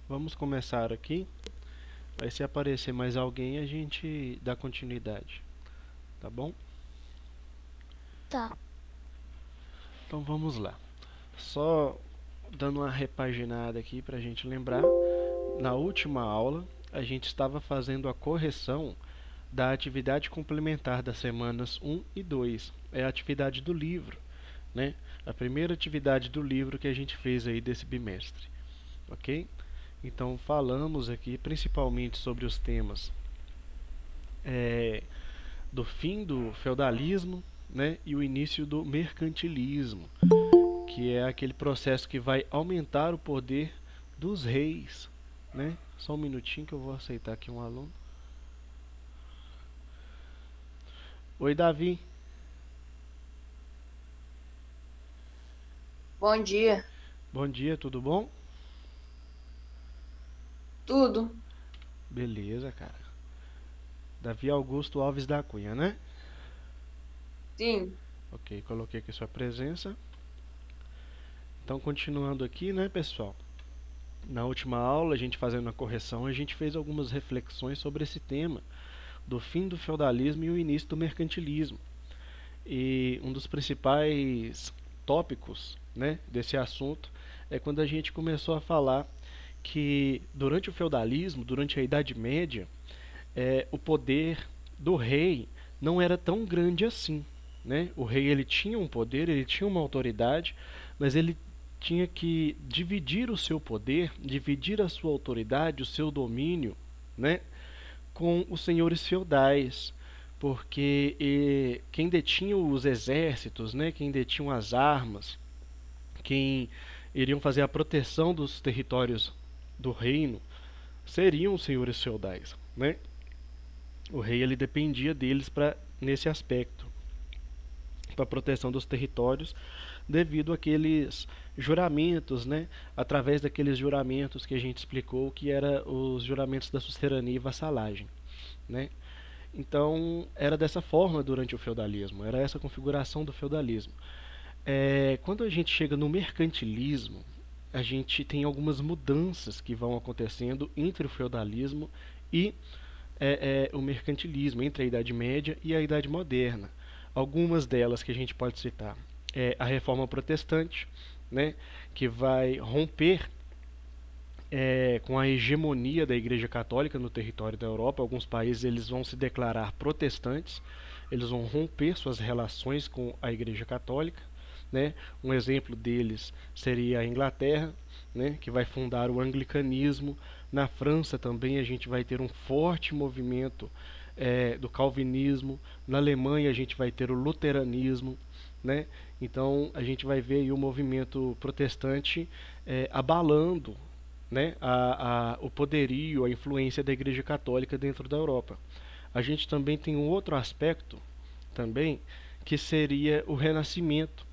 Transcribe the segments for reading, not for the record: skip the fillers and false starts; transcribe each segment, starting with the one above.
Vamos começar aqui. Aí se aparecer mais alguém, a gente dá continuidade, tá bom? Tá. Então vamos lá. Só dando uma repaginada aqui para a gente lembrar. Na última aula, a gente estava fazendo a correção da atividade complementar das semanas 1 e 2. É a atividade do livro, né? A primeira atividade do livro que a gente fez aí desse bimestre, ok? Então falamos aqui principalmente sobre os temas é, do fim do feudalismo, né, e o início do mercantilismo, que é aquele processo que vai aumentar o poder dos reis, né? Só um minutinho que eu vou aceitar aqui um aluno. Oi, Davi. Bom dia. Bom dia, tudo bom? Tudo? Beleza, cara. Davi Augusto Alves da Cunha, né? Sim. Ok, coloquei aqui sua presença. Então, continuando aqui, né, pessoal? Na última aula, a gente fazendo a correção, a gente fez algumas reflexões sobre esse tema do fim do feudalismo e o início do mercantilismo. E um dos principais tópicos, né, desse assunto é quando a gente começou a falar que durante o feudalismo, durante a Idade Média, o poder do rei não era tão grande assim, né? O rei ele tinha um poder, ele tinha uma autoridade, mas ele tinha que dividir o seu poder, dividir a sua autoridade, o seu domínio, né, com os senhores feudais, porque quem detinha os exércitos, né, quem detinha as armas, quem iriam fazer a proteção dos territórios do reino, seriam os senhores feudais, né? O rei ele dependia deles para nesse aspecto, para a proteção dos territórios, devido àqueles juramentos, né? Através daqueles juramentos que a gente explicou que era os juramentos da suzerania e vassalagem, né? Então era dessa forma durante o feudalismo, era essa configuração do feudalismo. Quando a gente chega no mercantilismo, a gente tem algumas mudanças que vão acontecendo entre o feudalismo e o mercantilismo, entre a Idade Média e a Idade Moderna. Algumas delas que a gente pode citar é a Reforma Protestante, né, que vai romper com a hegemonia da Igreja Católica no território da Europa. Alguns países eles vão se declarar protestantes, eles vão romper suas relações com a Igreja Católica, né? Um exemplo deles seria a Inglaterra, né, que vai fundar o anglicanismo. Na França também a gente vai ter um forte movimento do calvinismo. Na Alemanha a gente vai ter o luteranismo, né? Então a gente vai ver aí o movimento protestante abalando, né, o poderio, a influência da Igreja Católica dentro da Europa. A gente também tem um outro aspecto também que seria o Renascimento.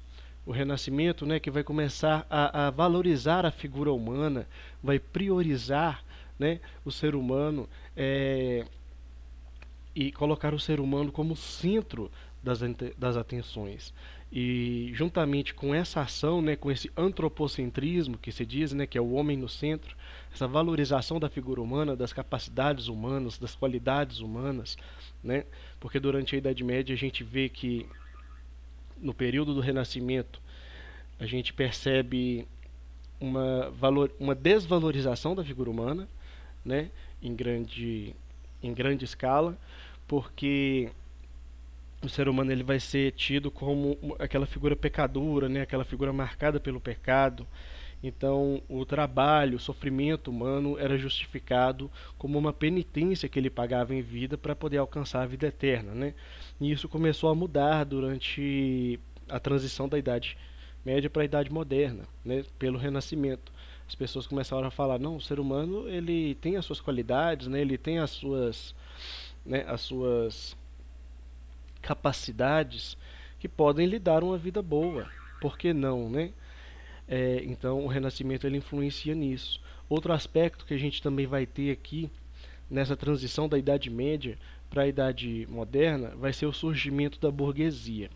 O Renascimento, né, que vai começar a valorizar a figura humana, vai priorizar, né, o ser humano e colocar o ser humano como centro das atenções. E juntamente com essa ação, né, com esse antropocentrismo que se diz, né, que é o homem no centro, essa valorização da figura humana, das capacidades humanas, das qualidades humanas, né, porque durante a Idade Média a gente vê que no período do Renascimento a gente percebe uma desvalorização da figura humana, né, em grande escala, porque o ser humano ele vai ser tido como aquela figura pecadora, né, aquela figura marcada pelo pecado. Então, o trabalho, o sofrimento humano era justificado como uma penitência que ele pagava em vida para poder alcançar a vida eterna, né? E isso começou a mudar durante a transição da Idade Média para a Idade Moderna, né? Pelo Renascimento. As pessoas começaram a falar, não, o ser humano ele tem as suas qualidades, né? Ele tem as suas capacidades que podem lhe dar uma vida boa. Por que não, né? Então o Renascimento ele influencia nisso. Outro aspecto que a gente também vai ter aqui nessa transição da Idade Média para a Idade Moderna vai ser o surgimento da burguesia.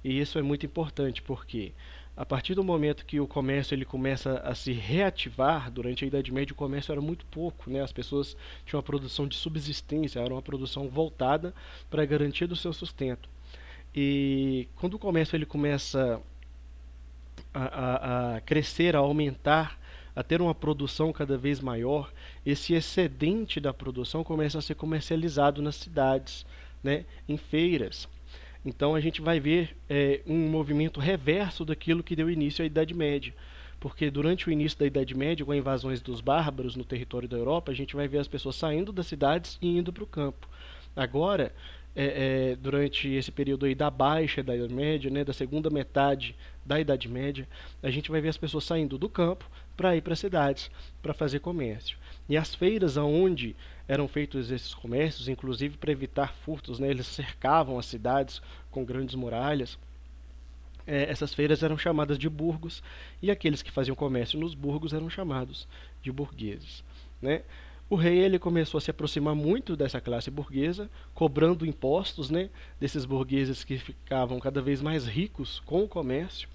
E isso é muito importante porque A partir do momento que o comércio ele começa a se reativar, durante a Idade Média o comércio era muito pouco, né? As pessoas tinham uma produção de subsistência, era uma produção voltada para a garantia do seu sustento. E quando o comércio ele começa a crescer, a aumentar, a ter uma produção cada vez maior, esse excedente da produção começa a ser comercializado nas cidades, né, em feiras. Então a gente vai ver um movimento reverso daquilo que deu início à Idade Média. Porque durante o início da Idade Média, com as invasões dos bárbaros no território da Europa, a gente vai ver as pessoas saindo das cidades e indo para o campo. Agora, durante esse período aí da Baixa Idade Média, né, da segunda metade da Idade Média, a gente vai ver as pessoas saindo do campo para ir para as cidades, para fazer comércio. E as feiras onde eram feitos esses comércios, inclusive para evitar furtos, né, eles cercavam as cidades com grandes muralhas. Essas feiras eram chamadas de burgos, e aqueles que faziam comércio nos burgos eram chamados de burgueses, né? O rei ele começou a se aproximar muito dessa classe burguesa, cobrando impostos, né, desses burgueses que ficavam cada vez mais ricos com o comércio.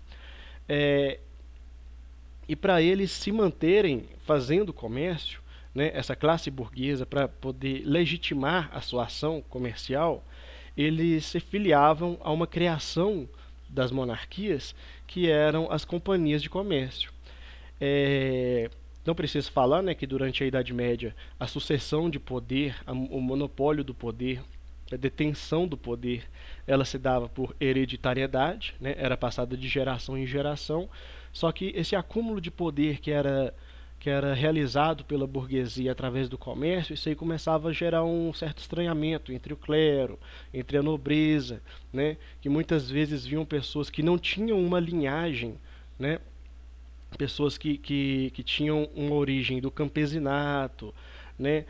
E para eles se manterem fazendo comércio, né, essa classe burguesa, para poder legitimar a sua ação comercial, eles se filiavam a uma criação das monarquias, que eram as companhias de comércio. Não preciso falar, né, que durante a Idade Média a sucessão de poder, o monopólio do poder, a detenção do poder, ela se dava por hereditariedade, né, era passada de geração em geração, só que esse acúmulo de poder que era realizado pela burguesia através do comércio, isso aí começava a gerar um certo estranhamento entre o clero, entre a nobreza, né, que muitas vezes viam pessoas que não tinham uma linhagem, né, pessoas que tinham uma origem do campesinato, né,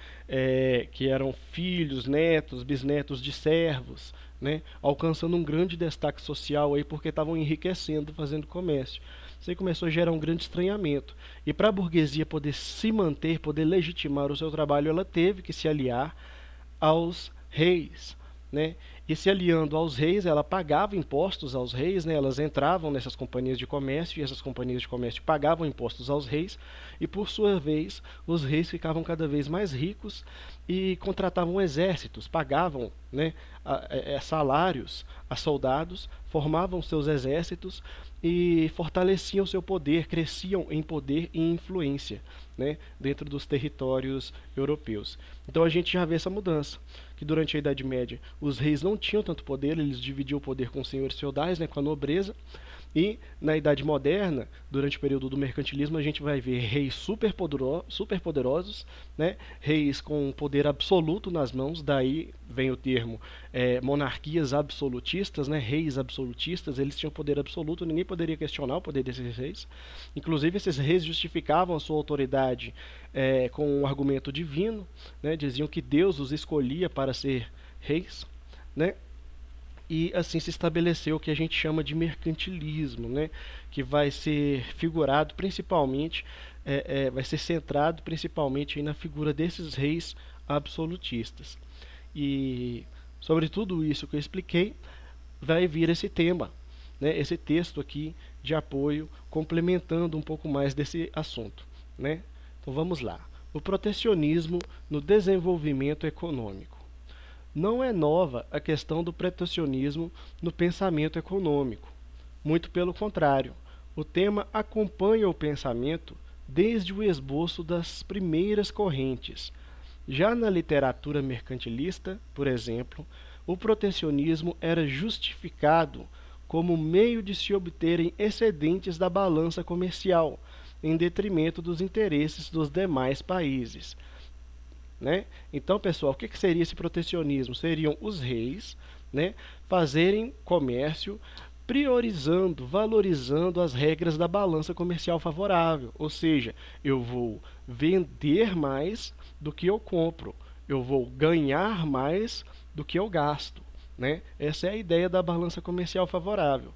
que eram filhos, netos, bisnetos de servos, né, alcançando um grande destaque social aí porque estavam enriquecendo fazendo comércio. Isso aí começou a gerar um grande estranhamento. E para a burguesia poder se manter, poder legitimar o seu trabalho, ela teve que se aliar aos reis, né? E se aliando aos reis, ela pagava impostos aos reis, né? Elas entravam nessas companhias de comércio e essas companhias de comércio pagavam impostos aos reis e, por sua vez, os reis ficavam cada vez mais ricos e contratavam exércitos, pagavam, né, salários a soldados, formavam seus exércitos e fortaleciam seu poder, cresciam em poder e influência, né, dentro dos territórios europeus. Então a gente já vê essa mudança, que durante a Idade Média os reis não tinham tanto poder, eles dividiam o poder com os senhores feudais, né, com a nobreza, e na Idade Moderna, durante o período do mercantilismo, a gente vai ver reis superpoderosos, né, reis com poder absoluto nas mãos, daí vem o termo monarquias absolutistas, né, reis absolutistas, eles tinham poder absoluto, ninguém poderia questionar o poder desses reis. Inclusive, esses reis justificavam a sua autoridade com um argumento divino, né, diziam que Deus os escolhia para ser reis, né? E assim se estabeleceu o que a gente chama de mercantilismo, né? Que vai ser figurado principalmente, vai ser centrado principalmente aí na figura desses reis absolutistas. E sobre tudo isso que eu expliquei, vai vir esse tema, né? Esse texto aqui de apoio, complementando um pouco mais desse assunto, né? Então vamos lá. O protecionismo no desenvolvimento econômico. Não é nova a questão do protecionismo no pensamento econômico. Muito pelo contrário, o tema acompanha o pensamento desde o esboço das primeiras correntes. Já na literatura mercantilista, por exemplo, o protecionismo era justificado como meio de se obterem excedentes da balança comercial, em detrimento dos interesses dos demais países. Né? Então, pessoal, o que seria esse protecionismo? Seriam os reis, né, fazerem comércio priorizando, valorizando as regras da balança comercial favorável. Ou seja, eu vou vender mais do que eu compro, eu vou ganhar mais do que eu gasto. Né? Essa é a ideia da balança comercial favorável.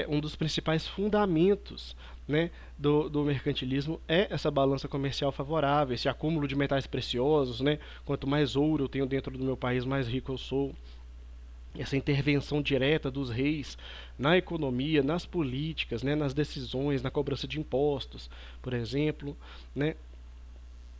Um dos principais fundamentos, né, do mercantilismo é essa balança comercial favorável, esse acúmulo de metais preciosos, né? Quanto mais ouro eu tenho dentro do meu país, mais rico eu sou. essa intervenção direta dos reis na economia, nas políticas, né, nas decisões, na cobrança de impostos, por exemplo, né?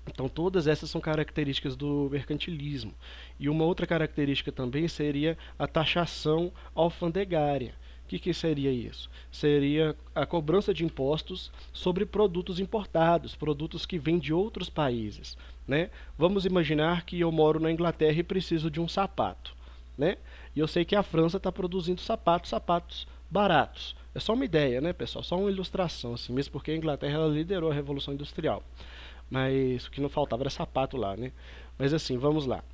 Então todas essas são características do mercantilismo. E uma outra característica também seria a taxação alfandegária. O que seria isso? Seria a cobrança de impostos sobre produtos importados, produtos que vêm de outros países, né? Vamos imaginar que eu moro na Inglaterra e preciso de um sapato, né? E eu sei que a França está produzindo sapatos baratos. É só uma ideia, né, pessoal? Só uma ilustração, assim, mesmo porque a Inglaterra ela liderou a Revolução Industrial. Mas o que não faltava era sapato lá, né? Mas assim, vamos lá.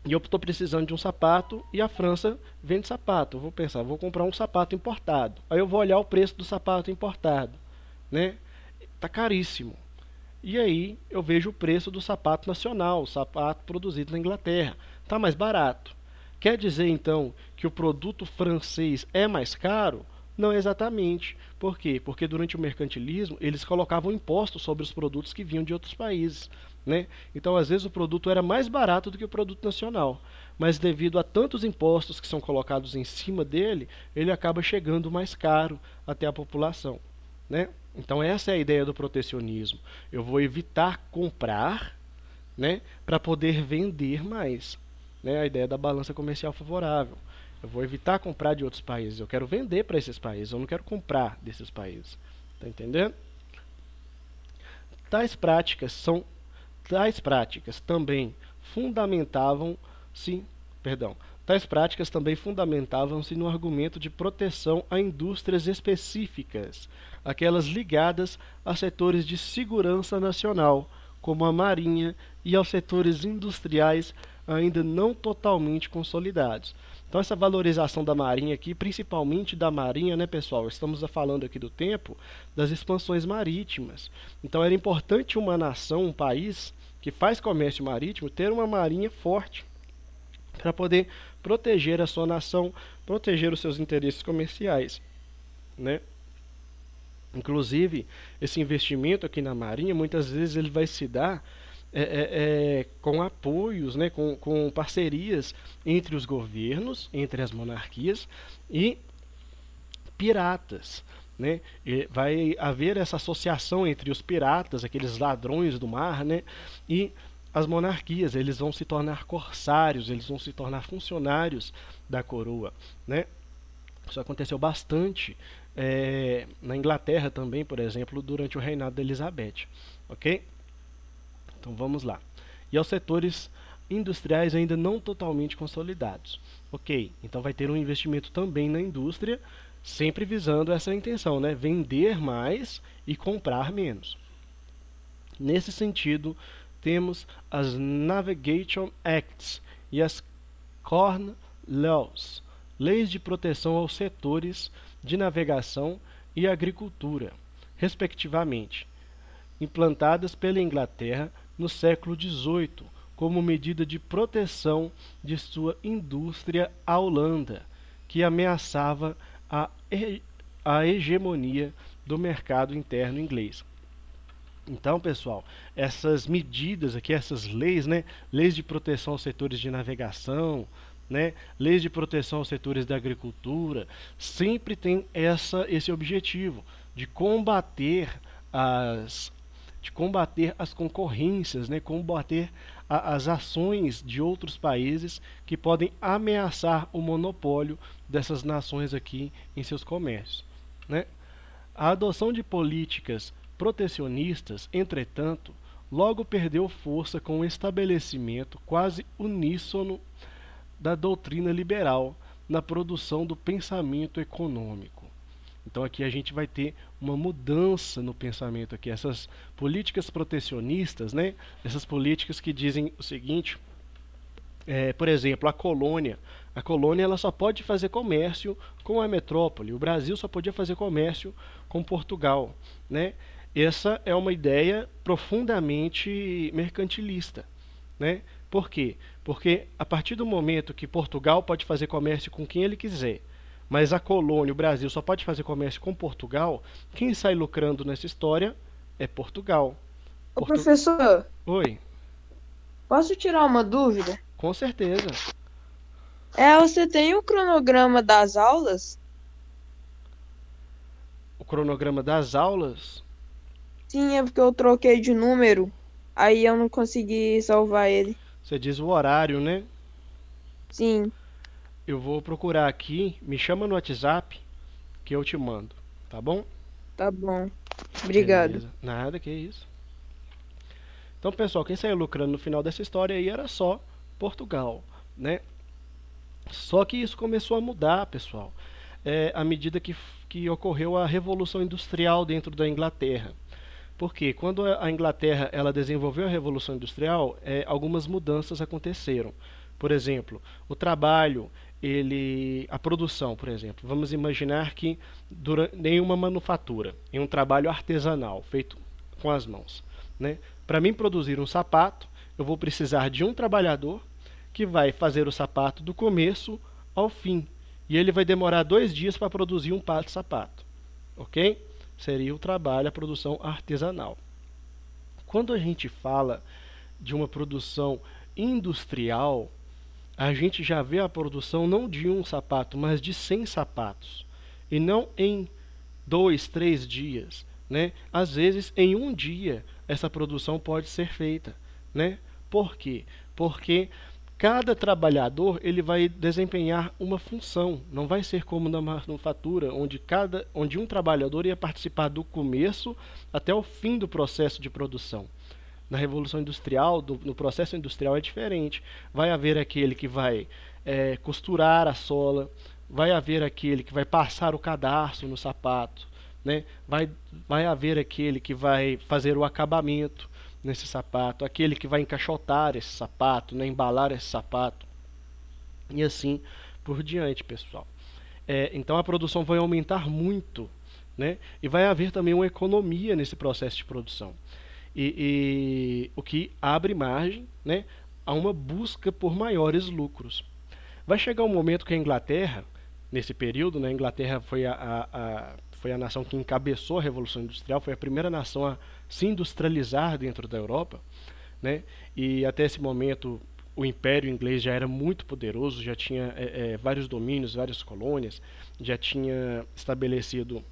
E eu estou precisando de um sapato e a França vende sapato. Eu vou pensar, vou comprar um sapato importado. Aí eu vou olhar o preço do sapato importado, né? Tá caríssimo. E aí eu vejo o preço do sapato nacional, o sapato produzido na Inglaterra. Tá mais barato. Quer dizer então que o produto francês é mais caro? Não exatamente. Por quê? Porque durante o mercantilismo eles colocavam impostos sobre os produtos que vinham de outros países, né? Então às vezes o produto era mais barato do que o produto nacional, mas devido a tantos impostos que são colocados em cima dele, ele acaba chegando mais caro até a população, né? Então essa é a ideia do protecionismo. Eu vou evitar comprar, né, para poder vender mais, né? A ideia da balança comercial favorável. Eu vou evitar comprar de outros países. Eu quero vender para esses países. Eu não quero comprar desses países. Tá entendendo? Tais práticas são tais práticas também fundamentavam-se, perdão, tais práticas também fundamentavam-se no argumento de proteção a indústrias específicas, aquelas ligadas a setores de segurança nacional, como a marinha, e aos setores industriais ainda não totalmente consolidados. Então essa valorização da marinha aqui, principalmente da marinha, né, pessoal? Estamos falando aqui do tempo das expansões marítimas. Então era importante uma nação, um país que faz comércio marítimo, ter uma marinha forte para poder proteger a sua nação, proteger os seus interesses comerciais, né? Inclusive, esse investimento aqui na marinha, muitas vezes ele vai se dar com apoios, né, com parcerias entre os governos, entre as monarquias e piratas, né? E vai haver essa associação entre os piratas, aqueles ladrões do mar, né, e as monarquias. Eles vão se tornar corsários, eles vão se tornar funcionários da coroa, né? Isso aconteceu bastante na Inglaterra também, por exemplo, durante o reinado da Elizabeth, ok? Então vamos lá. E aos setores industriais ainda não totalmente consolidados. Ok, então vai ter um investimento também na indústria, sempre visando essa intenção, né? Vender mais e comprar menos. Nesse sentido, temos as Navigation Acts e as Corn Laws, leis de proteção aos setores de navegação e agricultura, respectivamente, implantadas pela Inglaterra no século XVIII como medida de proteção de sua indústria à Holanda, que ameaçava a hegemonia do mercado interno inglês. Então, pessoal, essas medidas aqui, essas leis, né, leis de proteção aos setores de navegação, né, leis de proteção aos setores da agricultura, sempre tem esse objetivo de combater as concorrências, né, combater as ações de outros países que podem ameaçar o monopólio dessas nações aqui em seus comércios, né? A adoção de políticas protecionistas, entretanto, logo perdeu força com o estabelecimento quase uníssono da doutrina liberal na produção do pensamento econômico. Então aqui a gente vai ter uma mudança no pensamento aqui. Essas políticas protecionistas, né? Essas políticas que dizem o seguinte, por exemplo, a colônia ela só pode fazer comércio com a metrópole. O Brasil só podia fazer comércio com Portugal, né? Essa é uma ideia profundamente mercantilista, né? Por quê? Porque a partir do momento que Portugal pode fazer comércio com quem ele quiser, mas a colônia, o Brasil, só pode fazer comércio com Portugal, quem sai lucrando nessa história é Portugal. Ô, professor, Oi, posso tirar uma dúvida? com certeza. Você tem o cronograma das aulas? O cronograma das aulas, Sim, é porque eu troquei de número. Aí eu não consegui salvar ele. você diz o horário, né? Sim, Eu vou procurar aqui, me chama no WhatsApp que eu te mando, tá bom? tá bom. Obrigado. Beleza. Nada, que isso. Então, pessoal, quem saiu lucrando no final dessa história aí era só Portugal, né? Só que isso começou a mudar, pessoal, à medida que ocorreu a Revolução Industrial dentro da Inglaterra. Porque quando a Inglaterra ela desenvolveu a Revolução Industrial, algumas mudanças aconteceram. Por exemplo, o trabalho, a produção, por exemplo. Vamos imaginar que em uma manufatura, em um trabalho artesanal feito com as mãos, né? Para mim produzir um sapato, eu vou precisar de um trabalhador que vai fazer o sapato do começo ao fim. E ele vai demorar 2 dias para produzir um par de sapato. Ok? Seria o trabalho, a produção artesanal. Quando a gente fala de uma produção industrial, a gente já vê a produção não de um sapato, mas de 100 sapatos. E não em 2, 3 dias. Né? Às vezes, em um dia, essa produção pode ser feita. Né? Por quê? Porque cada trabalhador ele vai desempenhar uma função. Não vai ser como na manufatura, onde um trabalhador ia participar do começo até o fim do processo de produção. Na Revolução Industrial, no processo industrial é diferente. Vai haver aquele que vai costurar a sola, vai haver aquele que vai passar o cadarço no sapato, né? Vai haver aquele que vai fazer o acabamento nesse sapato, aquele que vai encaixotar esse sapato, né? Embalar esse sapato, e assim por diante, pessoal. Então a produção vai aumentar muito, né? E vai haver também uma economia nesse processo de produção. E o que abre margem, né, a uma busca por maiores lucros. Vai chegar um momento que a Inglaterra, nesse período, né, a Inglaterra foi a nação que encabeçou a Revolução Industrial, foi a primeira nação a se industrializar dentro da Europa, né, e até esse momento o Império Inglês já era muito poderoso, já tinha vários domínios, várias colônias, já tinha estabelecido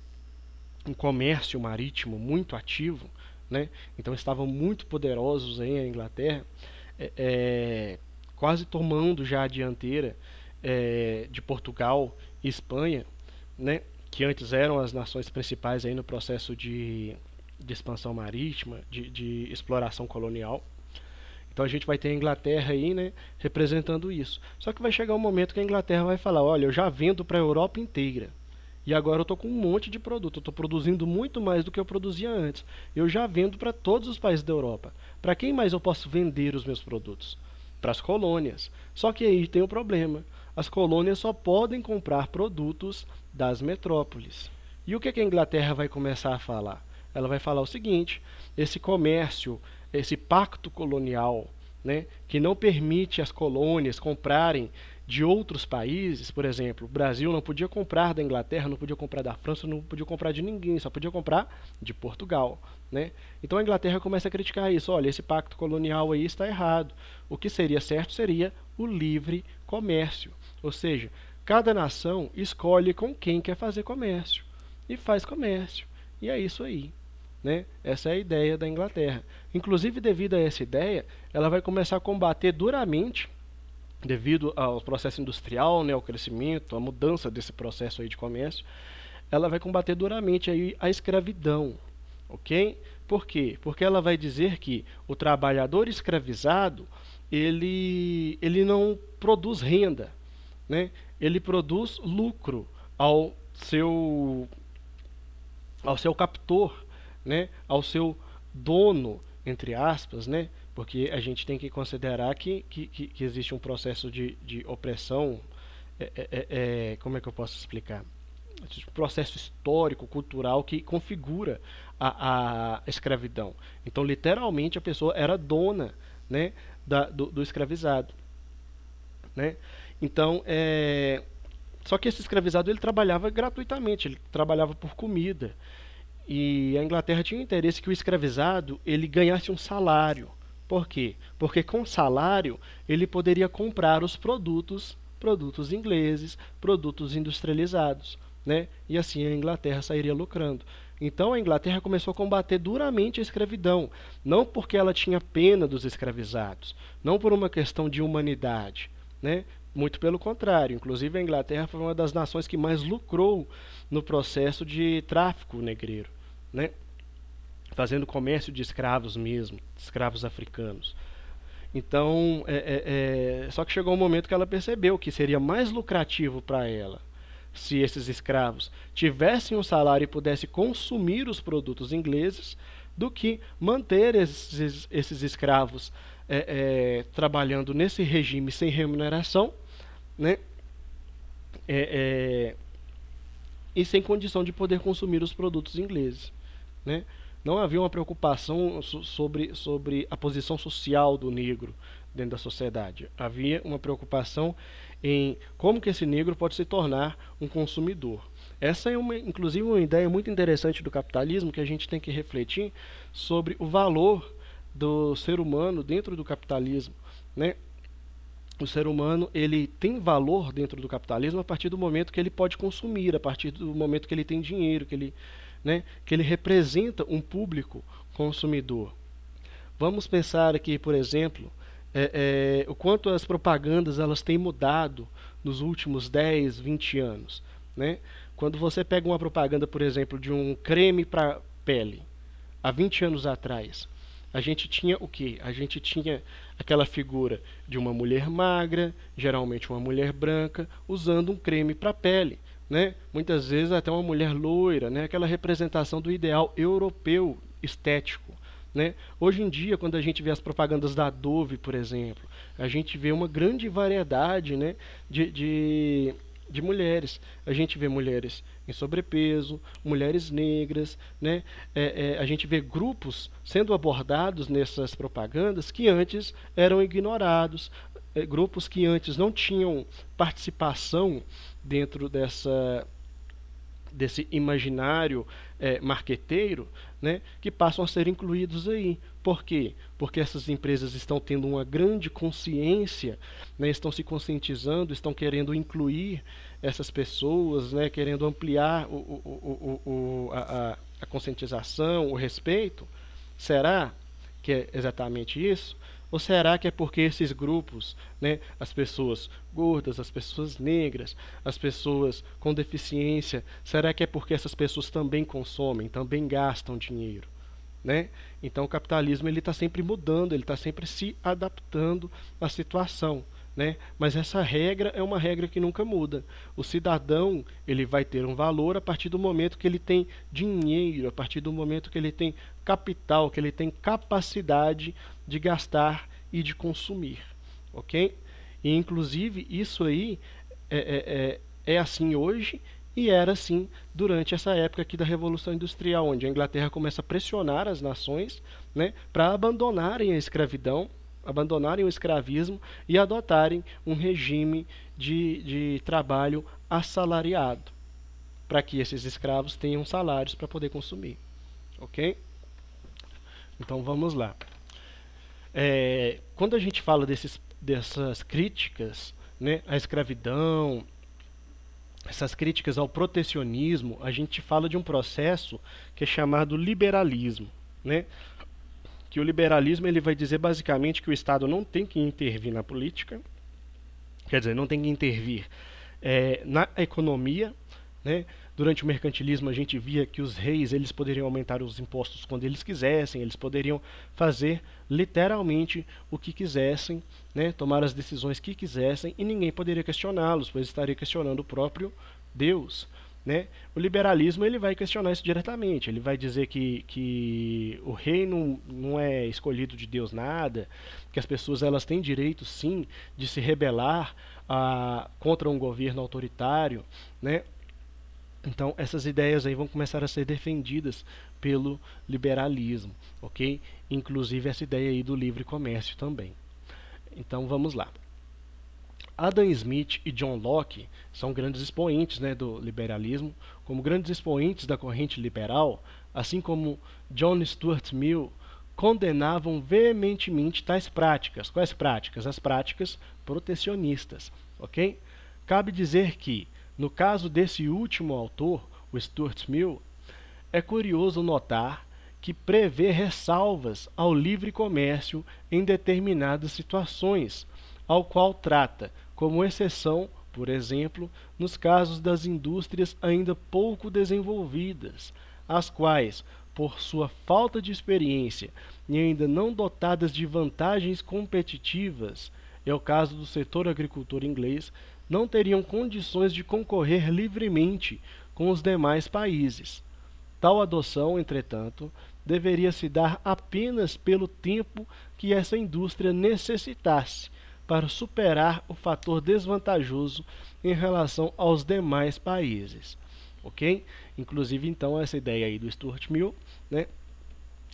um comércio marítimo muito ativo, né? Então estavam muito poderosos aí a Inglaterra, quase tomando já a dianteira de Portugal e Espanha, né? Que antes eram as nações principais aí no processo de expansão marítima, de exploração colonial. Então a gente vai ter a Inglaterra aí, né, representando isso. Só que vai chegar um momento que a Inglaterra vai falar, olha, eu já vendo para a Europa inteira. E agora eu estou com um monte de produto, eu estou produzindo muito mais do que eu produzia antes. Eu já vendo para todos os países da Europa. Para quem mais eu posso vender os meus produtos? Para as colônias. Só que aí tem um problema. As colônias só podem comprar produtos das metrópoles. E o que a Inglaterra vai começar a falar? Ela vai falar o seguinte, esse comércio, esse pacto colonial, né, que não permite as colônias comprarem de outros países, por exemplo, o Brasil não podia comprar da Inglaterra, não podia comprar da França, não podia comprar de ninguém, só podia comprar de Portugal, né? Então a Inglaterra começa a criticar isso, olha, esse pacto colonial aí está errado. O que seria certo seria o livre comércio, ou seja, cada nação escolhe com quem quer fazer comércio e faz comércio, e é isso aí. Né? Essa é a ideia da Inglaterra. Inclusive, devido a essa ideia, ela vai começar a combater duramente, devido ao processo industrial, né, ao crescimento, à mudança desse processo aí de comércio, ela vai combater duramente aí a escravidão, ok? Por quê? Porque ela vai dizer que o trabalhador escravizado, ele não produz renda, né? Ele produz lucro seu, ao seu captor, né? Ao seu dono, entre aspas, né? Porque a gente tem que considerar que existe um processo de opressão, como é que eu posso explicar? Existe um processo histórico, cultural que configura a escravidão. Então, literalmente, a pessoa era dona, né, do escravizado. Né? Então, só que esse escravizado ele trabalhava gratuitamente, ele trabalhava por comida. E a Inglaterra tinha interesse que o escravizado ele ganhasse um salário. Por quê? Porque com salário ele poderia comprar os produtos produtos ingleses, produtos industrializados, né? E assim a Inglaterra sairia lucrando. Então a Inglaterra começou a combater duramente a escravidão, não porque ela tinha pena dos escravizados, não por uma questão de humanidade, né? Muito pelo contrário, inclusive a Inglaterra foi uma das nações que mais lucrou no processo de tráfico negreiro, né? Fazendo comércio de escravos mesmo, escravos africanos. Então, só que chegou um momento que ela percebeu que seria mais lucrativo para ela se esses escravos tivessem um salário e pudessem consumir os produtos ingleses do que manter esses escravos trabalhando nesse regime sem remuneração, né? E sem condição de poder consumir os produtos ingleses, né? Não havia uma preocupação sobre a posição social do negro dentro da sociedade. Havia uma preocupação em como que esse negro pode se tornar um consumidor. Essa é, inclusive, uma ideia muito interessante do capitalismo que a gente tem que refletir sobre o valor do ser humano dentro do capitalismo, né? O ser humano, ele tem valor dentro do capitalismo a partir do momento que ele pode consumir, a partir do momento que ele tem dinheiro, que ele representa um público consumidor. Vamos pensar aqui, por exemplo, o quanto as propagandas elas têm mudado nos últimos 10, 20 anos, né? Quando você pega uma propaganda, por exemplo, de um creme para pele, há 20 anos atrás, a gente tinha o quê? A gente tinha aquela figura de uma mulher magra, geralmente uma mulher branca, usando um creme para pele, né? Muitas vezes até uma mulher loira, né? Aquela representação do ideal europeu estético, né? Hoje em dia, quando a gente vê as propagandas da Dove, por exemplo, a gente vê uma grande variedade, né, de mulheres. A gente vê mulheres em sobrepeso, mulheres negras, né? A gente vê grupos sendo abordados nessas propagandas que antes eram ignorados, grupos que antes não tinham participação dentro desse imaginário marqueteiro, né, que passam a ser incluídos aí. Por quê? Porque essas empresas estão tendo uma grande consciência, né, estão se conscientizando, estão querendo incluir essas pessoas, né, querendo ampliar a conscientização, o respeito. Será que é exatamente isso? Ou será que é porque esses grupos, né, as pessoas gordas, as pessoas negras, as pessoas com deficiência, será que é porque essas pessoas também consomem, também gastam dinheiro, né? Então o capitalismo ele está sempre mudando, ele está sempre se adaptando à situação, né? Mas essa regra é uma regra que nunca muda. O cidadão ele vai ter um valor a partir do momento que ele tem dinheiro, a partir do momento que ele tem capital, que ele tem capacidade de gastar e de consumir, ok? E inclusive isso aí é assim hoje e era assim durante essa época aqui da Revolução Industrial, onde a Inglaterra começa a pressionar as nações, né, para abandonarem a escravidão, abandonarem o escravismo e adotarem um regime de trabalho assalariado, para que esses escravos tenham salários para poder consumir, ok? Então vamos lá. Quando a gente fala dessas críticas, né, à escravidão, essas críticas ao protecionismo, a gente fala de um processo que é chamado liberalismo, né? Que o liberalismo ele vai dizer basicamente que o Estado não tem que intervir na política, quer dizer, não tem que intervir na economia, né? Durante o mercantilismo a gente via que os reis eles poderiam aumentar os impostos quando eles quisessem, eles poderiam fazer literalmente o que quisessem, né? Tomar as decisões que quisessem e ninguém poderia questioná-los, pois estaria questionando o próprio Deus, né? O liberalismo ele vai questionar isso diretamente, ele vai dizer que o rei não é escolhido de Deus nada, que as pessoas elas têm direito sim de se rebelar contra um governo autoritário, né? Então essas ideias aí vão começar a ser defendidas pelo liberalismo, ok? Inclusive essa ideia aí do livre comércio também. Então vamos lá. Adam Smith e John Locke são grandes expoentes, né, do liberalismo. Como grandes expoentes da corrente liberal, assim como John Stuart Mill, condenavam veementemente tais práticas. Quais práticas? As práticas protecionistas, ok? Cabe dizer que, no caso desse último autor, o Stuart Mill, é curioso notar que prevê ressalvas ao livre comércio em determinadas situações, ao qual trata, como exceção, por exemplo, nos casos das indústrias ainda pouco desenvolvidas, as quais, por sua falta de experiência e ainda não dotadas de vantagens competitivas, é o caso do setor agricultor inglês, não teriam condições de concorrer livremente com os demais países. Tal adoção, entretanto, deveria se dar apenas pelo tempo que essa indústria necessitasse para superar o fator desvantajoso em relação aos demais países. Ok? Inclusive, então, essa ideia aí do Stuart Mill, né,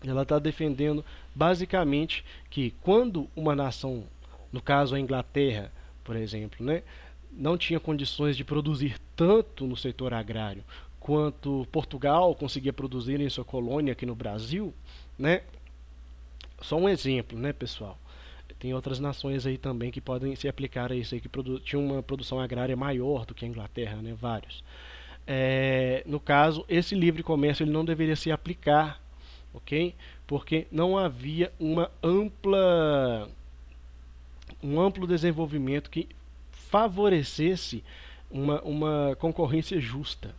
ela está defendendo basicamente que quando uma nação, no caso a Inglaterra, por exemplo, né, não tinha condições de produzir tanto no setor agrário quanto Portugal conseguia produzir em sua colônia aqui no Brasil, né? Só um exemplo, né, pessoal? Tem outras nações aí também que podem se aplicar a isso aí, que tinham uma produção agrária maior do que a Inglaterra, né? Vários. No caso, esse livre comércio ele não deveria se aplicar, ok? Porque não havia um amplo desenvolvimento que favorecesse uma concorrência justa,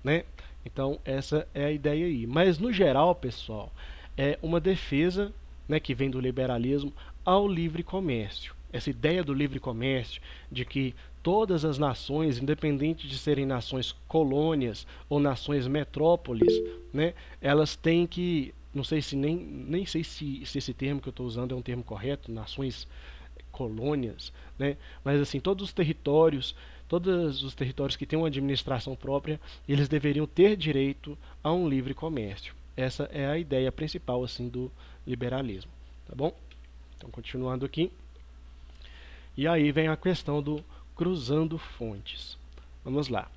né? Então essa é a ideia aí. Mas no geral, pessoal, é uma defesa, né, que vem do liberalismo ao livre comércio. Essa ideia do livre comércio, de que todas as nações, independente de serem nações colônias ou nações metrópoles, né, elas têm que, não sei se nem sei se esse termo que eu estou usando é um termo correto, nações colônias, né, mas assim, todos os territórios que têm uma administração própria, eles deveriam ter direito a um livre comércio. Essa é a ideia principal assim do liberalismo, tá bom? Então, continuando aqui. E aí vem a questão do cruzando fontes. Vamos lá.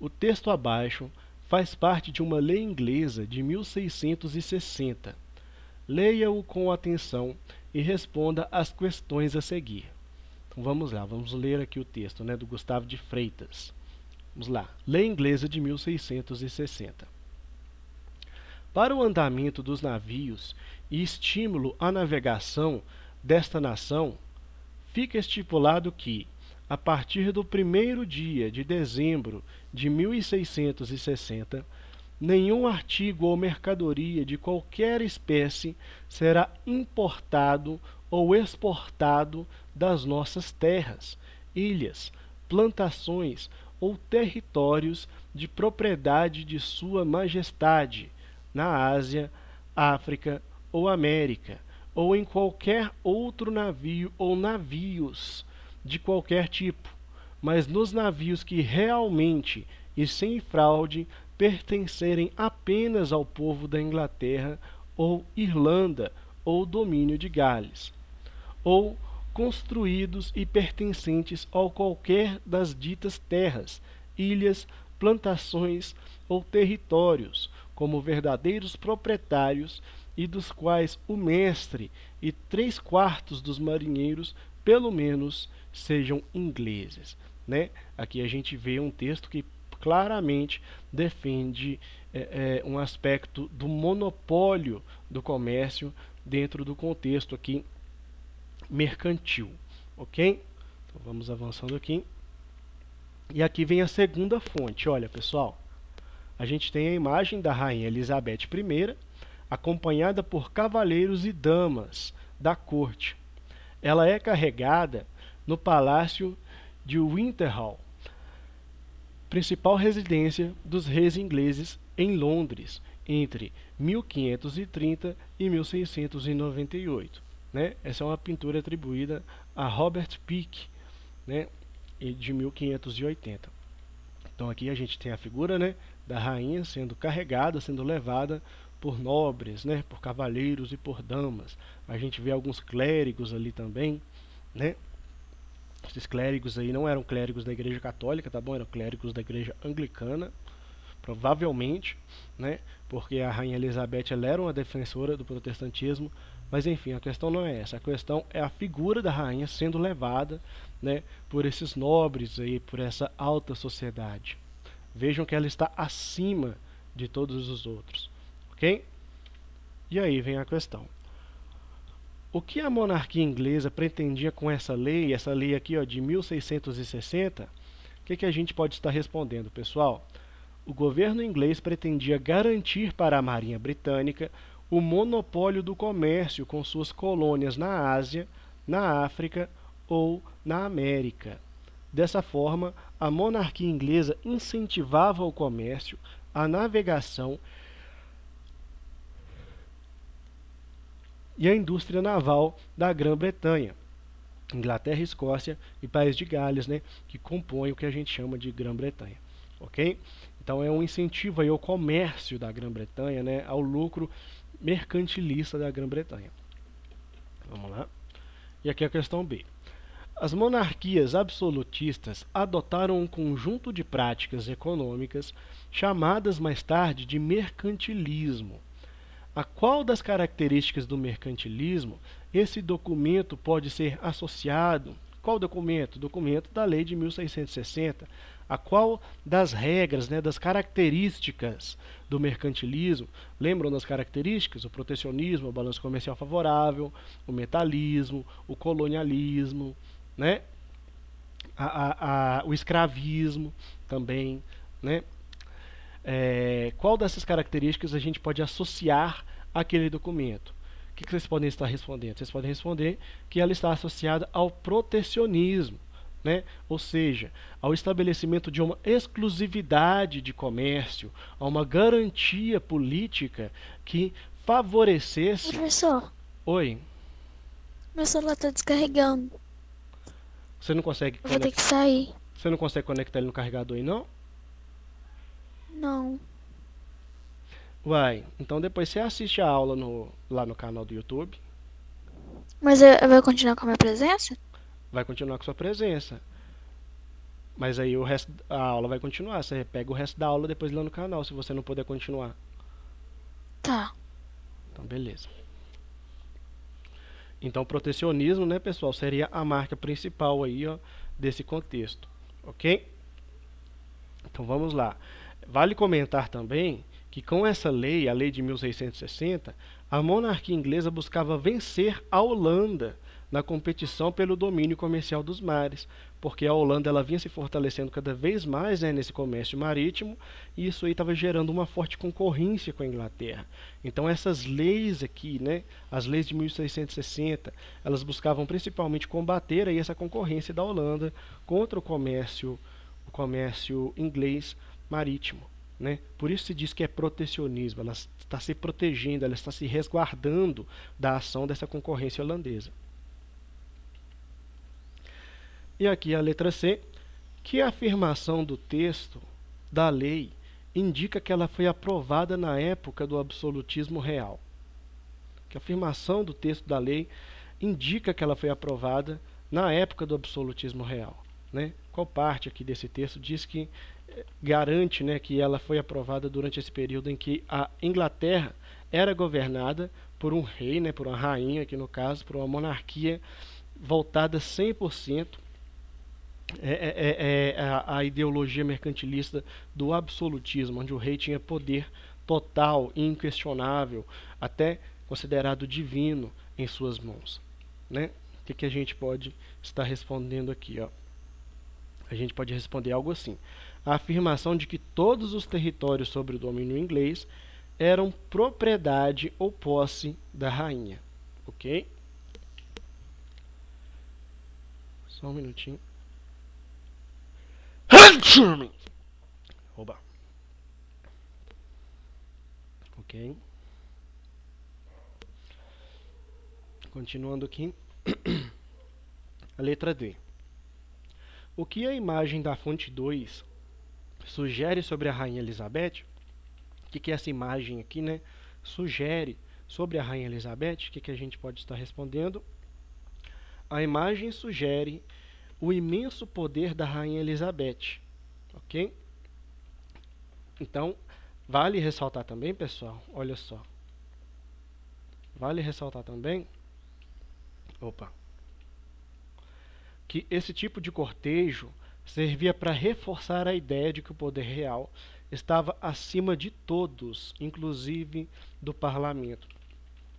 O texto abaixo faz parte de uma lei inglesa de 1660. Leia-o com atenção e responda às questões a seguir. Então vamos lá, vamos ler aqui o texto, né, do Gustavo de Freitas. Vamos lá. Lei inglesa de 1660. Para o andamento dos navios e estímulo à navegação desta nação, fica estipulado que, a partir do 1º dia de dezembro de 1660, nenhum artigo ou mercadoria de qualquer espécie será importado ou exportado das nossas terras, ilhas, plantações ou territórios de propriedade de Sua Majestade, na Ásia, África ou América, ou em qualquer outro navio ou navios de qualquer tipo, mas nos navios que realmente e sem fraude pertencerem apenas ao povo da Inglaterra ou Irlanda ou domínio de Gales, ou construídos e pertencentes a qualquer das ditas terras, ilhas, plantações ou territórios, como verdadeiros proprietários, e dos quais o mestre e 3/4 dos marinheiros, pelo menos, sejam ingleses, né? Aqui a gente vê um texto que claramente defende um aspecto do monopólio do comércio dentro do contexto aqui mercantil, ok? Então vamos avançando aqui. E aqui vem a segunda fonte. Olha, pessoal, a gente tem a imagem da rainha Elizabeth I, acompanhada por cavaleiros e damas da corte. Ela é carregada no palácio de Winterhall, principal residência dos reis ingleses em Londres, entre 1530 e 1698. Né? Essa é uma pintura atribuída a Robert Pike, né? De 1580. Então aqui a gente tem a figura, né, da rainha sendo carregada, sendo levada por nobres, né, por cavaleiros e por damas. A gente vê alguns clérigos ali também, né? Esses clérigos aí não eram clérigos da Igreja Católica, tá bom? Eram clérigos da Igreja Anglicana, provavelmente, né? porque a Rainha Elizabeth ela era uma defensora do protestantismo, mas enfim, a questão não é essa. A questão é a figura da rainha sendo levada, né, por esses nobres aí, por essa alta sociedade. Vejam que ela está acima de todos os outros, ok? E aí vem a questão. O que a monarquia inglesa pretendia com essa lei aqui, ó, de 1660, o que a gente pode estar respondendo, pessoal? O governo inglês pretendia garantir para a Marinha Britânica o monopólio do comércio com suas colônias na Ásia, na África ou na América. Dessa forma, a monarquia inglesa incentivava o comércio, a navegação e a indústria naval da Grã-Bretanha, Inglaterra, Escócia e País de Gales, né, que compõem o que a gente chama de Grã-Bretanha, ok? Então é um incentivo aí ao comércio da Grã-Bretanha, né, ao lucro mercantilista da Grã-Bretanha. Vamos lá. E aqui a questão B. As monarquias absolutistas adotaram um conjunto de práticas econômicas chamadas mais tarde de mercantilismo. A qual das características do mercantilismo esse documento pode ser associado? Qual documento? Documento da Lei de 1660. A qual das regras, né, das características do mercantilismo? Lembram das características? O protecionismo, o balanço comercial favorável, o metalismo, o colonialismo, né? O escravismo também, né? Qual dessas características a gente pode associar àquele documento? O que vocês podem estar respondendo? Vocês podem responder que ela está associada ao protecionismo, né? Ou seja, ao estabelecimento de uma exclusividade de comércio, a uma garantia política que favorecesse... Professor, Oi, meu celular tá descarregando. você não consegue Eu vou ter que sair. Você não consegue conectar ele no carregador aí, não? Não. Uai, então depois você assiste a aula lá no canal do YouTube. Mas eu vou continuar com a minha presença? Vai continuar com sua presença. Mas aí o resto a aula vai continuar. Você pega o resto da aula depois lá no canal, se você não puder continuar. Tá. Então, beleza. Então, protecionismo, né, pessoal, seria a marca principal aí, ó, desse contexto. Ok? Então, vamos lá. Vale comentar também que com essa lei, a lei de 1660, a monarquia inglesa buscava vencer a Holanda na competição pelo domínio comercial dos mares, porque a Holanda ela vinha se fortalecendo cada vez mais, né, nesse comércio marítimo, e isso aí estava gerando uma forte concorrência com a Inglaterra. Então essas leis aqui, né, as leis de 1660, elas buscavam principalmente combater aí essa concorrência da Holanda contra o comércio inglês marítimo, né? Por isso se diz que é protecionismo, ela está se protegendo, ela está se resguardando da ação dessa concorrência holandesa. E aqui a letra C, que a afirmação do texto da lei indica que ela foi aprovada na época do absolutismo real. Que a afirmação do texto da lei indica que ela foi aprovada na época do absolutismo real, né? Qual parte aqui desse texto diz que garante, né, que ela foi aprovada durante esse período em que a Inglaterra era governada por um rei, né, por uma rainha, aqui no caso, por uma monarquia voltada 100% a ideologia mercantilista do absolutismo, onde o rei tinha poder total e inquestionável, até considerado divino em suas mãos, né? O que a gente pode estar respondendo aqui, ó? A gente pode responder algo assim: a afirmação de que todos os territórios sob o domínio inglês eram propriedade ou posse da rainha, ok? Só um minutinho. Oba. Ok. Continuando aqui. A letra D. O que a imagem da fonte 2 sugere sobre a Rainha Elizabeth? O que essa imagem aqui, né, sugere sobre a Rainha Elizabeth? O que a gente pode estar respondendo? A imagem sugere o imenso poder da Rainha Elizabeth, ok? Então, Vale ressaltar também, pessoal, olha só. Vale ressaltar também, que esse tipo de cortejo servia para reforçar a ideia de que o poder real estava acima de todos, inclusive do parlamento.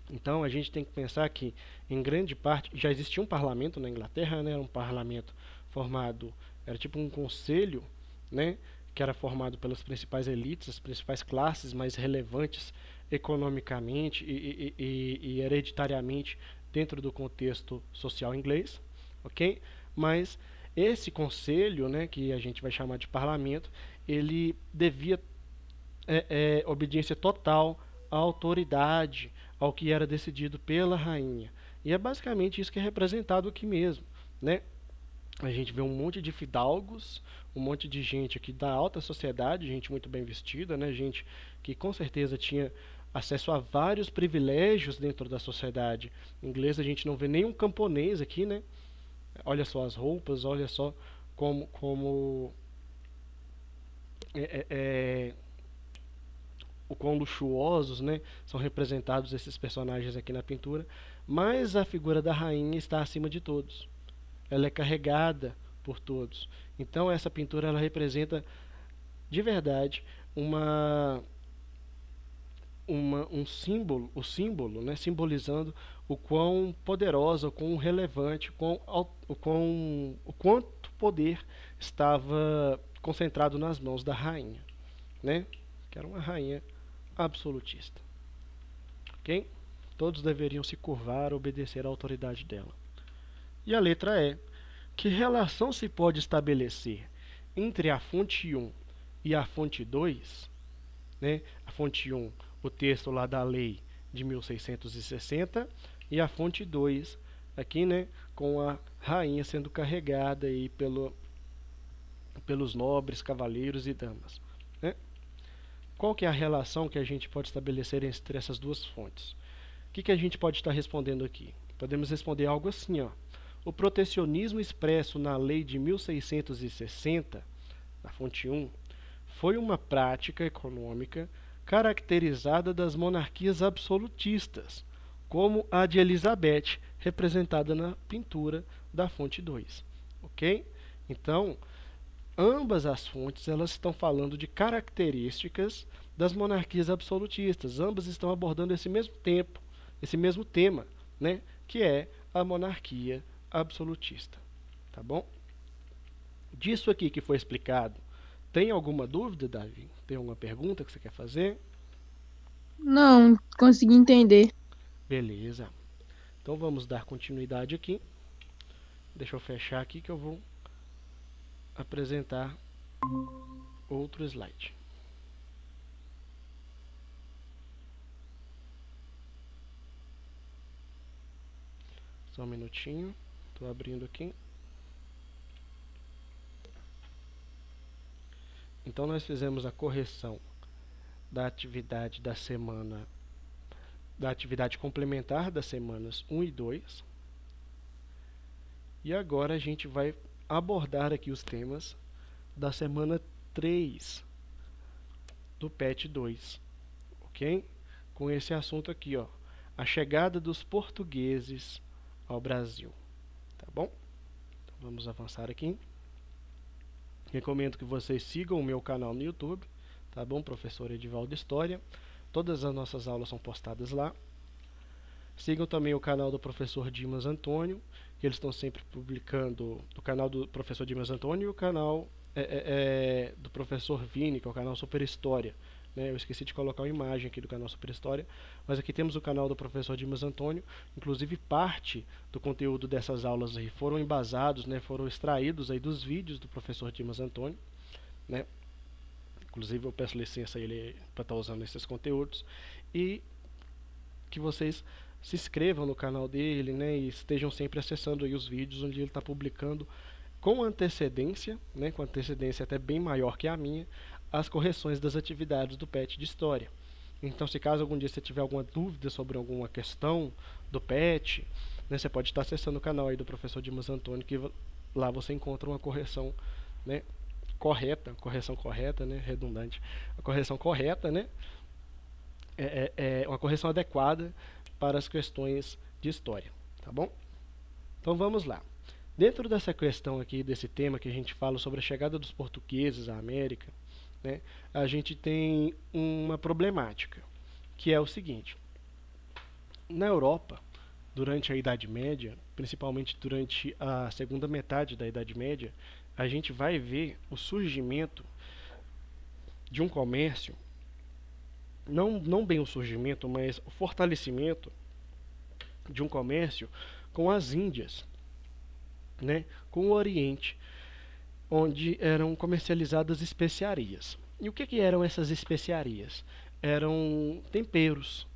Então a gente tem que pensar que, em grande parte, já existia um parlamento na Inglaterra, né? Era um parlamento formado, era tipo um conselho, né? Que era formado pelas principais elites, as principais classes mais relevantes economicamente e hereditariamente dentro do contexto social inglês, ok? Mas esse conselho, né, que a gente vai chamar de parlamento, ele devia obediência total à autoridade, ao que era decidido pela rainha. E é basicamente isso que é representado aqui mesmo, né? A gente vê um monte de fidalgos, um monte de gente aqui da alta sociedade, gente muito bem vestida, né? Gente que com certeza tinha acesso a vários privilégios dentro da sociedade inglesa. A gente não vê nenhum camponês aqui, né? Olha só as roupas, olha só como o quão luxuosos, né, são representados esses personagens aqui na pintura, mas a figura da rainha está acima de todos. Ela é carregada por todos. Então essa pintura ela representa de verdade um símbolo, né, simbolizando o quão poderosa, o quão relevante, o quanto poder estava concentrado nas mãos da rainha, né? Que era uma rainha absolutista. Ok? Todos deveriam se curvar, obedecer à autoridade dela. E a letra E. Que relação se pode estabelecer entre a fonte 1 e a fonte 2? Né? A fonte 1, o texto lá da lei de 1660, e a fonte 2, aqui, né, com a rainha sendo carregada aí pelos nobres, cavaleiros e damas. Né? Qual que é a relação que a gente pode estabelecer entre essas duas fontes? O que a gente pode estar respondendo aqui? Podemos responder algo assim, ó. O protecionismo expresso na lei de 1660, na fonte 1, foi uma prática econômica caracterizada das monarquias absolutistas, como a de Elizabeth, representada na pintura da fonte 2. Ok? Então, ambas as fontes elas estão falando de características das monarquias absolutistas. Ambas estão abordando esse mesmo tema, né, que é a monarquia absolutista. Tá bom? Disso aqui que foi explicado, tem alguma dúvida, Davi? Tem alguma pergunta que você quer fazer? Não, consegui entender. Beleza. Então vamos dar continuidade aqui. Deixa eu fechar aqui que eu vou apresentar outro slide. Só um minutinho. Estou abrindo aqui. Então nós fizemos a correção da atividade da semana, da atividade complementar das semanas 1 e 2. E agora a gente vai abordar aqui os temas da semana 3 do PET 2, ok? Com esse assunto aqui, ó, a chegada dos portugueses ao Brasil, tá bom? Então vamos avançar aqui. Recomendo que vocês sigam o meu canal no YouTube, tá bom? Professor Edivaldo História. Todas as nossas aulas são postadas lá. Sigam também o canal do professor Dimas Antônio, que eles estão sempre publicando o canal do professor Dimas Antônio e o canal do professor Vini, que é o canal Super História. Né? Eu esqueci de colocar uma imagem aqui do canal Super História, mas aqui temos o canal do professor Dimas Antônio. Inclusive parte do conteúdo dessas aulas aí foram embasados, né? Foram extraídos aí dos vídeos do professor Dimas Antônio. Né? Inclusive eu peço licença a ele para estar usando esses conteúdos. E que vocês se inscrevam no canal dele, né, e estejam sempre acessando aí os vídeos onde ele está publicando com antecedência, né, com antecedência até bem maior que a minha, as correções das atividades do PET de História. Então, se caso algum dia você tiver alguma dúvida sobre alguma questão do PET, né, você pode estar acessando o canal aí do professor Dimas Antônio, que lá você encontra uma correção, né, correta, correção correta, né? Redundante. A correção correta, né? É uma correção adequada para as questões de história, tá bom? Então vamos lá. Dentro dessa questão aqui, desse tema que a gente fala sobre a chegada dos portugueses à América, né, a gente tem uma problemática, que é o seguinte. Na Europa, durante a Idade Média, principalmente durante a segunda metade da Idade Média, a gente vai ver o surgimento de um comércio, não bem o surgimento, mas o fortalecimento de um comércio com as Índias, né, com o Oriente, onde eram comercializadas especiarias. E o que eram essas especiarias? Eram temperos,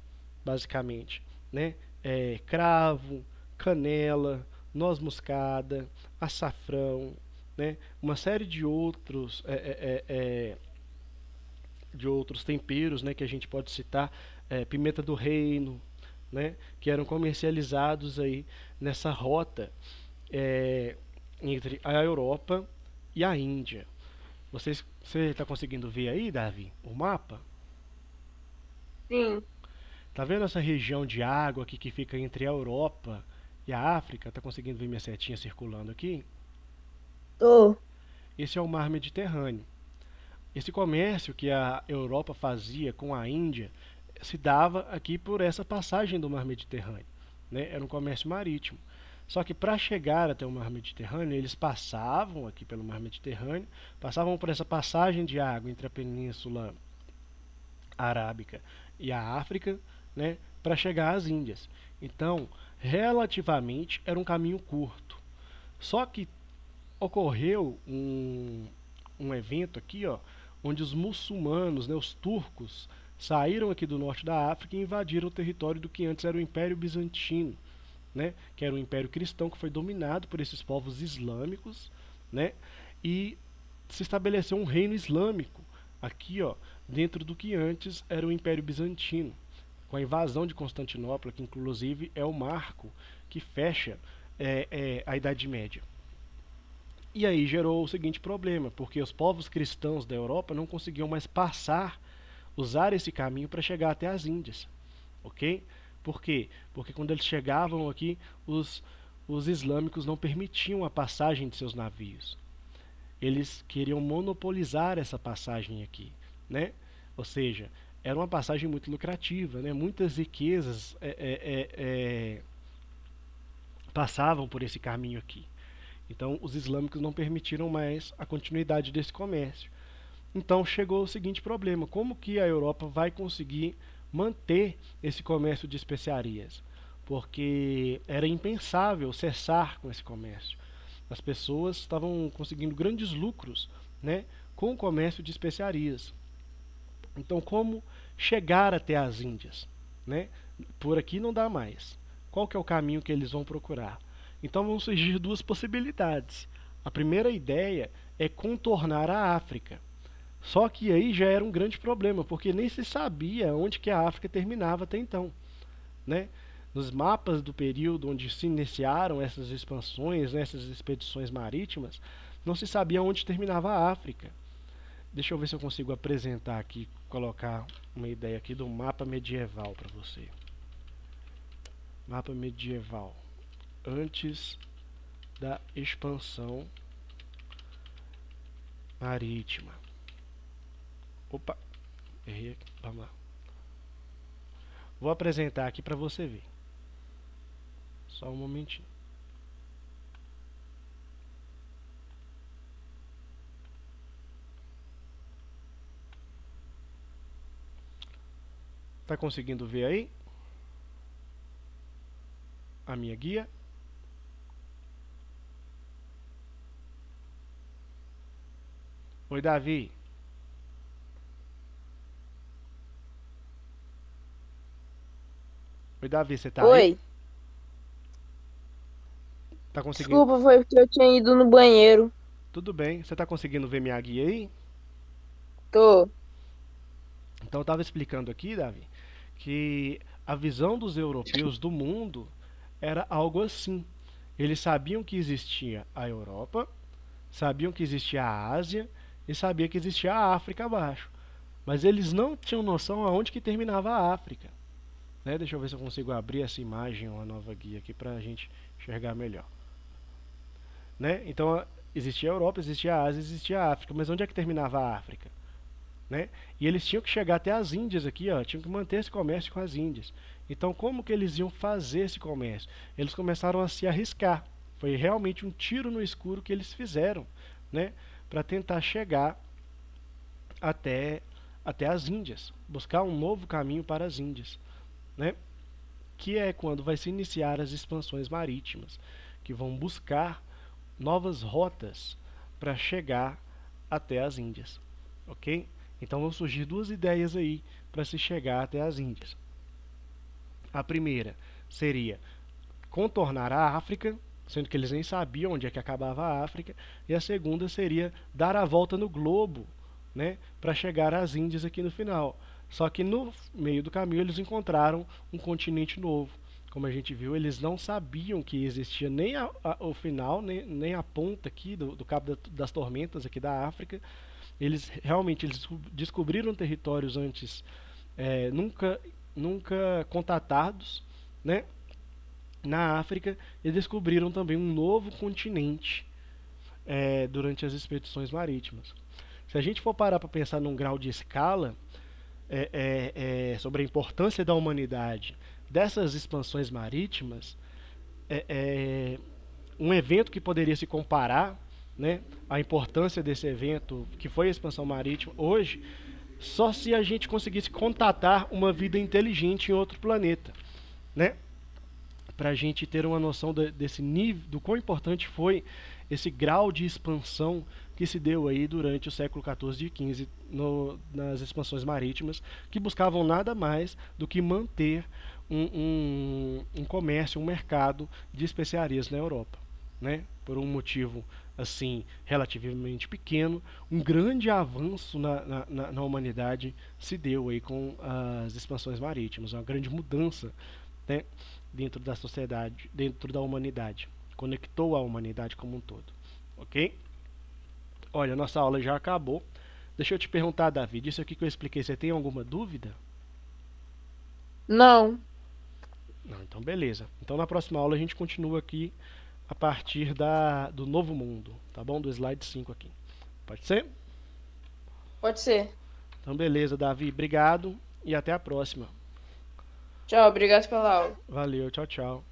basicamente, né? Cravo, canela, noz moscada, açafrão, né? Uma série de outros temperos, né, que a gente pode citar, pimenta do reino, né, que eram comercializados aí nessa rota entre a Europa e a Índia. Você está conseguindo ver aí, Davi, o mapa? Sim. Tá vendo essa região de água aqui que fica entre a Europa e a África? Tá conseguindo ver minha setinha circulando aqui? Tô. Esse é o Mar Mediterrâneo. Esse comércio que a Europa fazia com a Índia se dava aqui por essa passagem do Mar Mediterrâneo, né? Era um comércio marítimo. Só que para chegar até o Mar Mediterrâneo, eles passavam aqui pelo Mar Mediterrâneo, passavam por essa passagem de água entre a Península Arábica e a África, né, para chegar às Índias. Então, relativamente, era um caminho curto. Só que ocorreu um evento aqui, ó, onde os muçulmanos, né, os turcos, saíram aqui do norte da África e invadiram o território do que antes era o Império Bizantino, né, que era um império cristão que foi dominado por esses povos islâmicos, né, e se estabeleceu um reino islâmico aqui, ó, dentro do que antes era o Império Bizantino, com a invasão de Constantinopla, que inclusive é o marco que fecha a Idade Média. E aí gerou o seguinte problema, porque os povos cristãos da Europa não conseguiam mais usar esse caminho para chegar até as Índias, ok? Por quê? Porque quando eles chegavam aqui, os islâmicos não permitiam a passagem de seus navios. Eles queriam monopolizar essa passagem aqui, né? Ou seja, era uma passagem muito lucrativa, né? Muitas riquezas passavam por esse caminho aqui. Então, os islâmicos não permitiram mais a continuidade desse comércio. Então, chegou o seguinte problema: como que a Europa vai conseguir manter esse comércio de especiarias? Porque era impensável cessar com esse comércio. As pessoas estavam conseguindo grandes lucros, né, com o comércio de especiarias. Então, como chegar até as Índias, né? Por aqui não dá mais. Qual que é o caminho que eles vão procurar? Então vão surgir duas possibilidades. A primeira ideia é contornar a África. Só que aí já era um grande problema, porque nem se sabia onde que a África terminava até então, né? Nos mapas do período onde se iniciaram essas expansões, né, essas expedições marítimas, não se sabia onde terminava a África. Deixa eu ver se eu consigo apresentar aqui, colocar uma ideia aqui do mapa medieval para você. Mapa medieval. Antes da expansão marítima. Opa, errei aqui. Vamos lá. Vou apresentar aqui para você ver. Só um momentinho. Tá conseguindo ver aí? A minha guia? Oi, Davi. Oi, Davi, você tá aí? Oi. Tá conseguindo? Desculpa, foi porque eu tinha ido no banheiro. Tudo bem. Você tá conseguindo ver minha guia aí? Tô. Então eu estava explicando aqui, Davi, que a visão dos europeus do mundo era algo assim. Eles sabiam que existia a Europa, sabiam que existia a Ásia e sabia que existia a África abaixo. Mas eles não tinham noção aonde que terminava a África. Né? Deixa eu ver se eu consigo abrir essa imagem, uma nova guia aqui para a gente enxergar melhor. Né? Então existia a Europa, existia a Ásia, existia a África, mas onde é que terminava a África? Né? E eles tinham que chegar até as Índias aqui, ó, tinham que manter esse comércio com as Índias. Então como que eles iam fazer esse comércio? Eles começaram a se arriscar. Foi realmente um tiro no escuro que eles fizeram, né? Para tentar chegar até as Índias, buscar um novo caminho para as Índias, né? Que é quando vai se iniciar as expansões marítimas, que vão buscar novas rotas para chegar até as Índias, ok? Então vão surgir duas ideias aí para se chegar até as Índias. A primeira seria contornar a África, sendo que eles nem sabiam onde é que acabava a África, e a segunda seria dar a volta no globo, né, para chegar às Índias aqui no final. Só que no meio do caminho eles encontraram um continente novo. Como a gente viu, eles não sabiam que existia nem o final, nem a ponta aqui do Cabo das Tormentas aqui da África. Eles realmente descobriram territórios antes nunca contatados, né, na África, e descobriram também um novo continente durante as expedições marítimas. Se a gente for parar para pensar num grau de escala sobre a importância da humanidade dessas expansões marítimas, um evento que poderia se comparar, né, a importância desse evento, que foi a expansão marítima, hoje, só se a gente conseguisse contatar uma vida inteligente em outro planeta, né? Para a gente ter uma noção desse nível, do quão importante foi esse grau de expansão que se deu aí durante o século XIV e XV nas expansões marítimas, que buscavam nada mais do que manter um comércio, um mercado de especiarias na Europa, né? Por um motivo assim relativamente pequeno, um grande avanço na humanidade se deu aí com as expansões marítimas, uma grande mudança, né, dentro da sociedade, dentro da humanidade, conectou a humanidade como um todo, ok? Olha, nossa aula já acabou. Deixa eu te perguntar, Davi, disso aqui que eu expliquei, você tem alguma dúvida? Não. Não, então beleza. Então na próxima aula a gente continua aqui a partir do novo mundo, tá bom? Do slide 5 aqui. Pode ser? Pode ser. Então beleza, Davi, obrigado e até a próxima. Tchau, obrigado pela aula. Valeu, tchau, tchau.